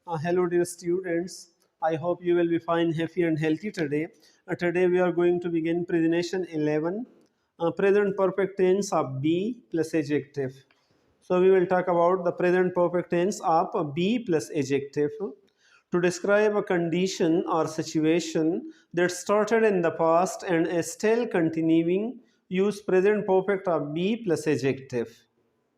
Hello dear students, I hope you will be fine, happy and healthy today. Today we are going to begin presentation 11, present perfect tense of be plus adjective. So we will talk about the present perfect tense of be plus adjective to describe a condition or situation that started in the past and is still continuing. Use present perfect of be plus adjective.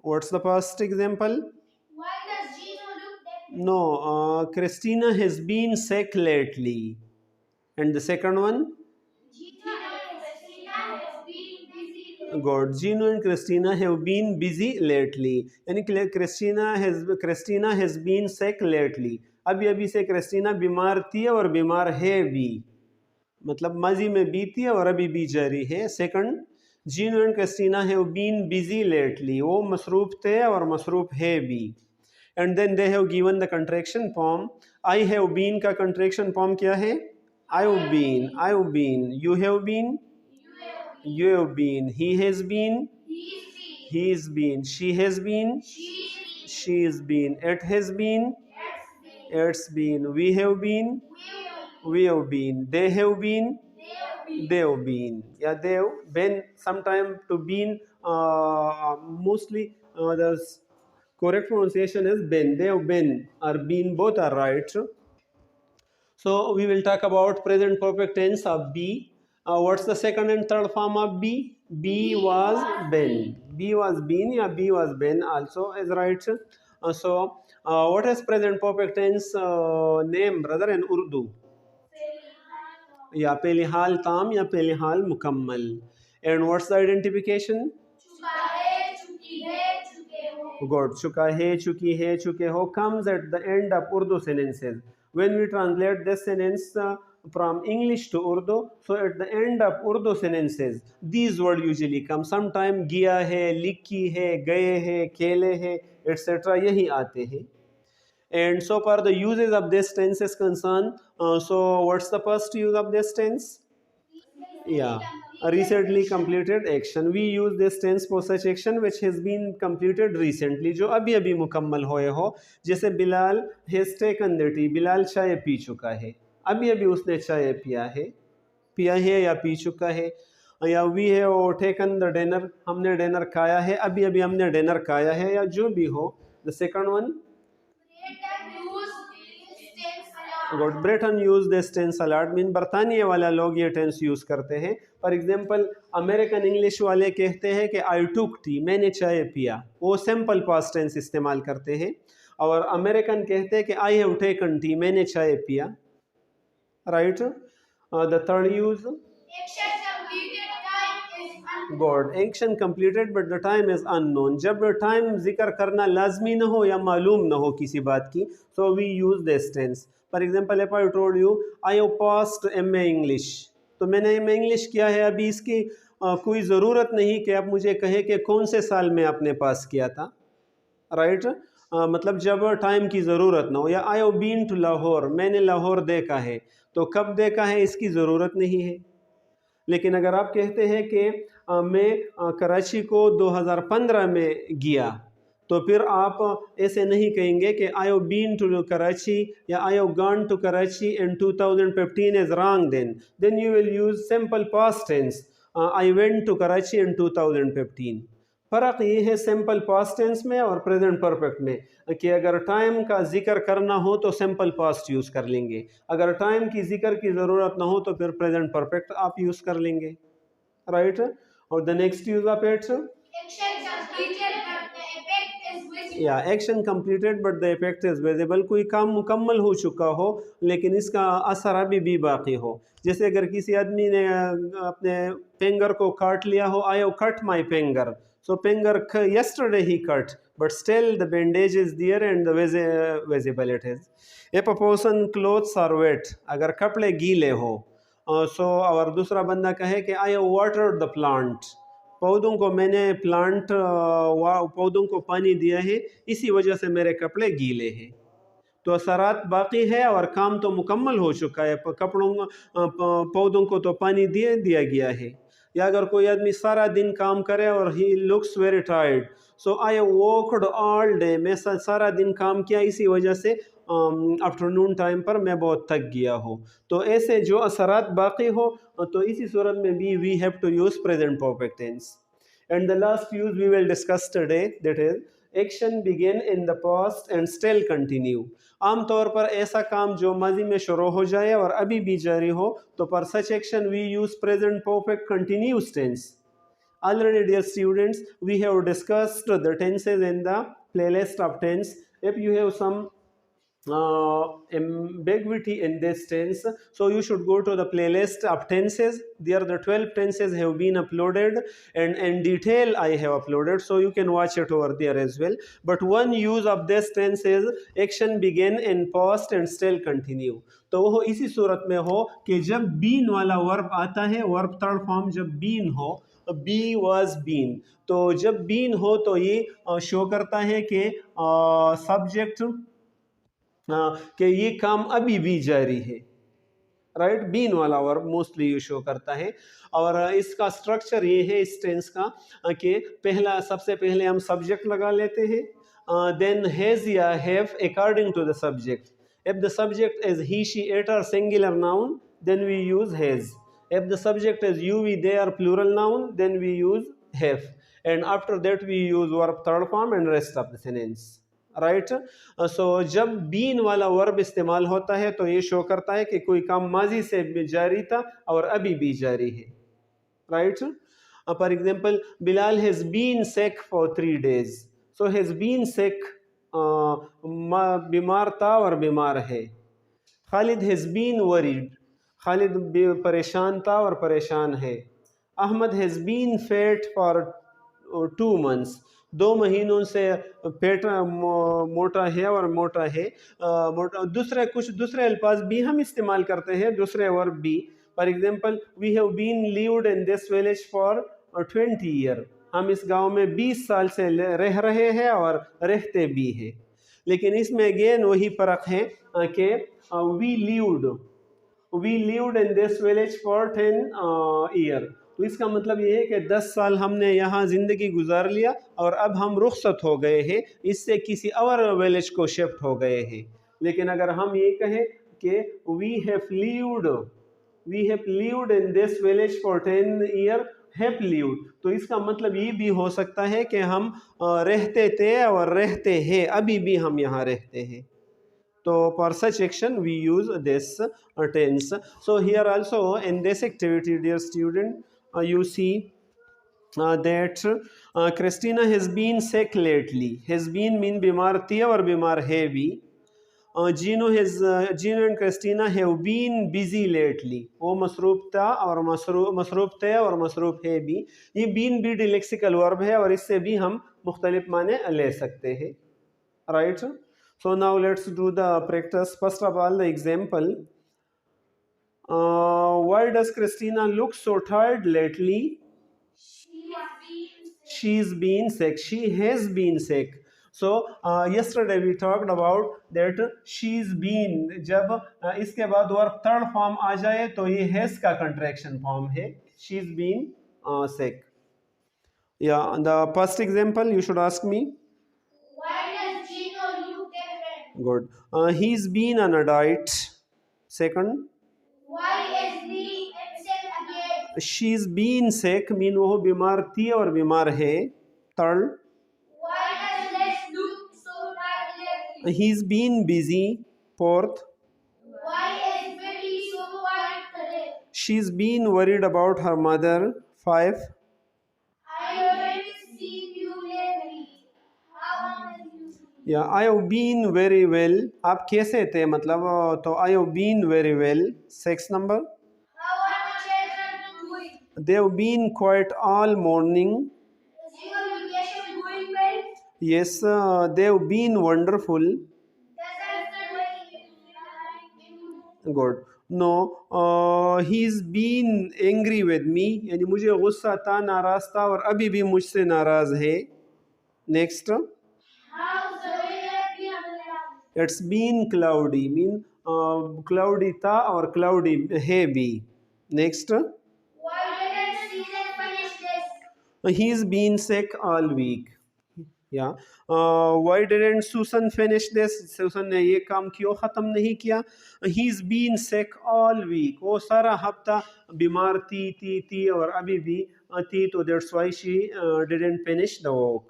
What's the past example? Why does Gino look depressed? No, Christina has been sick lately. And the second one? Gino and Christina have been busy lately. God, Gino and Christina have been busy lately. यानी Christina has been sick lately. अभी अभी से Christina बीमार थी और बीमार है भी. मतलब माजी में भी थी और अभी भी जारी है. Second, Gino and Christina have been busy lately. वो मसरूफ थे और मसरूफ है भी. And then they have given the contraction form. I have been का contraction form क्या है? I have been, I have been. You have been, you have been. He has been, he has been. She has been, she has been. It has been, it's been. We have been, we have been. They have been, they have been. Yeah, they have been. Sometime to been. Mostly the correct pronunciation is been. They have been or been. Both are right. So we will talk about present perfect tense of be. What's the second and third form of be? Be was been. Be was been. Yeah, be was been also is right. What is present perfect tense name, brother, in Urdu? या पहले हाल ताम या पहले हाल मुकम्मल. And what's the identification? चुका है, चुकी है, चुके हो. Good. चुका है, चुकी है, चुके हो comes at the end of Urdu sentences. When we translate this sentence from English to Urdu, so at the end of Urdu sentences, these words usually come. Sometime गिया है, लिखी है, गए है, खेले है, etc. यही आते हैं. And so far the uses of this tense is concerned. So what's the first use of this tense? Yeah, a recently completed action. We use this tense for such action which has been completed recently, जो अभी अभी मुकम्मल हुए हो. जैसे Bilal has taken the tea. Bilal चाय P चुका है. अभी अभी उसने चाय पिया है या पी चुका है. या we have taken the dinner. हमने डिनर खाया है. अभी अभी हमने डिनर खाया है या जो भी हो. The second one? God, Britain use this tense a lot. Mean बरतानिया वाला लोग ये टेंस यूज़ करते हैं. फॉर एग्जांपल अमेरिकन इंग्लिश वाले कहते हैं कि आई टुक टी, मैंने चाय पिया. वो सिंपल पास्ट टेंस इस्तेमाल करते हैं. और अमेरिकन कहते हैं कि आई हैव टेकन टी, मैंने चाय पिया. Right. The third use, God, action completed but the time is unknown. जब टाइम जिक्र करना लाजमी न हो या मालूम न हो किसी बात की, so we use this tense. For example if I told you I have passed MA English, तो मैंने MA इंग्लिश किया है. अभी इसकी कोई ज़रूरत नहीं कि आप मुझे कहें कि कौन से साल में आपने पास किया था. राइट. मतलब जब टाइम की ज़रूरत ना हो. या I have been to Lahore, मैंने लाहौर देखा है, तो कब देखा है इसकी ज़रूरत नहीं है. लेकिन अगर आप कहते हैं कि मैं कराची को 2015 में गया, तो फिर आप ऐसे नहीं कहेंगे कि I have been to Karachi या I have gone to Karachi in 2015 is wrong. Then you will use simple past tense. I went to Karachi in 2015. फ़र्क ये है सिंपल पास्ट टेंस में और प्रेजेंट परफेक्ट में कि अगर टाइम का जिक्र करना हो तो सिंपल पास्ट यूज़ कर लेंगे. अगर टाइम की जिक्र की ज़रूरत ना हो तो फिर प्रेजेंट परफेक्ट आप यूज़ कर लेंगे. राइट. और the next use of it, या action completed but the effect is visible. कोई काम मुकम्मल हो चुका हो लेकिन इसका असर अभी भी बाकी हो. जैसे अगर किसी आदमी ने अपने फिंगर को काट लिया हो, I have cut my finger, so finger yesterday he cut but still the bandage is there and the visible it is. if a person clothes are wet, अगर कपड़े गीले हो, सो और दूसरा बंदा कहे कि I have watered the plant, पौधों को मैंने पौधों को पानी दिया है, इसी वजह से मेरे कपड़े गीले हैं. तो असरात बाकी है और काम तो मुकम्मल हो चुका है. कपड़ों पौधों को तो पानी दिया गया है. या अगर कोई आदमी सारा दिन काम करे और he looks very tired, so I worked all day, मैं सारा दिन काम किया, इसी वजह से आफ्टरनून टाइम पर मैं बहुत थक गया हो। तो ऐसे जो असरात बाकी हो तो इसी सूरत में भी we have to use present perfect tense. And the last use we will discuss today, that is action begin in the past and still continue. आमतौर पर ऐसा काम जो माजी में शुरू हो जाए और अभी भी जारी हो, तो पर such action we use present perfect continuous tense. Already, dear students, we have discussed the tenses in the playlist of tense. If you have some ambiguity in this tense, so you should go to the playlist of tenses. There the 12 tenses have been uploaded, and in detail I have uploaded, so you can watch it over there as well. But one use of this tense is action begin in past and still continue. तो वो इसी सूरत में हो कि जब been वाला verb आता है, वर्ब थर्ड फॉर्म जब बीन हो, बी वॉज बीन, तो जब बीन हो तो ये शो करता है कि सब्जेक्ट कि ये काम अभी भी जारी है, राइट। बीन वाला वर्ब मोस्टली ये शो करता है। और इसका स्ट्रक्चर ये है इस टेंस का कि पहला, सबसे पहले हम सब्जेक्ट लगा लेते हैं, देन हैज़ या have according to the subject. If the subject is he she it और singular noun, then we use has. If the subject is you, we, they are plural noun, then we use have. And after that we use verb third form and rest of the sentence. Right? So जब been वाला verb इस्तेमाल होता है तो ये show करता है कि कोई काम माजी से जारी था और अभी भी जारी है। Right? For example, Bilal has been sick for 3 days. So has been sick, बीमार था और बीमार है। Khalid has been worried. Khalid परेशान था और परेशान है। Ahmad has been fat for 2 months, 2 महीनों से पेट मोटा है और मोटा है। कुछ दूसरे अल्फाज भी हम इस्तेमाल करते हैं, दूसरे वर्ब भी। For example, we have been lived in this village for 20 years, हम इस गांव में 20 साल से रह रहे हैं और रहते भी हैं। लेकिन इसमें अगेन वही फ़र्क है कि we lived in this village for 10 years, तो इसका मतलब ये है कि 10 साल हमने यहाँ ज़िंदगी गुजार लिया और अब हम रुखसत हो गए हैं, इससे किसी और विलेज को शिफ्ट हो गए हैं। लेकिन अगर हम ये कहें कि we have lived in this village for 10 years, have lived, तो इसका मतलब ये भी हो सकता है कि हम रहते थे और रहते हैं, अभी भी हम यहाँ रहते हैं। So for such action we use this tense. So here also in this activity, dear student, you see that Christina has been sick lately. Has been mean बीमार थी और बीमार है भी। Gino and Christina have been busy lately. वो मसरूफ था और मसरूफ थे और मसरूफ है भी। ये been भी डिलेक्सिकल वर्ब है और इससे भी हम मुख्तलिफ माने ले सकते हैं, right. So now let's do the practice. First of all, the example. Why does Christina look so tired lately? She's been sick. She has been sick. So yesterday we talked about that she's been. जब इसके बाद verb third form आ जाए तो ये has का contraction form है. She's been sick. Yeah. The first example you should ask me. Good. He's been on a diet. Second. Why is he sick again? She's been sick mean वो बीमार थी और बीमार है। Third. Why does Les look so tired lately? He's been busy. Fourth. Why is Betty so quiet today? She's been worried about her mother. 5. I haven't seen you lately. How are you? Yeah, I have been very well. आप कैसे थे मतलब तो I have been very well. 6 number. How are the children doing? They have been quiet all morning. Is your vacation going well? Yes, they have been wonderful. Does everyone Good. No, he's been angry with me. यानी मुझे गुस्सा था, नाराज़ था और अभी भी मुझसे नाराज़ है। Next. How's the weather been around? It's been cloudy. Mean cloudy था और cloudy है भी। Next. Why didn't season He's been sick all week. Yeah. Why didn't Susan finish this? Susan ने ये काम क्यों ख़त्म नहीं किया? He's been sick all week. वो सारा हफ्ता बीमार थी और अभी भी थी, तो that's why she didn't finish the work.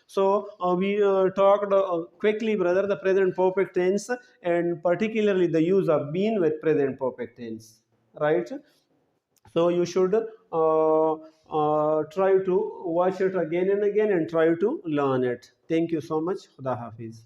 So we talked quickly, brother, the present perfect tense, and particularly the use of been with present perfect tense, right? So you should try to watch it again and again and try to learn it. Thank you so much. Khuda Hafiz.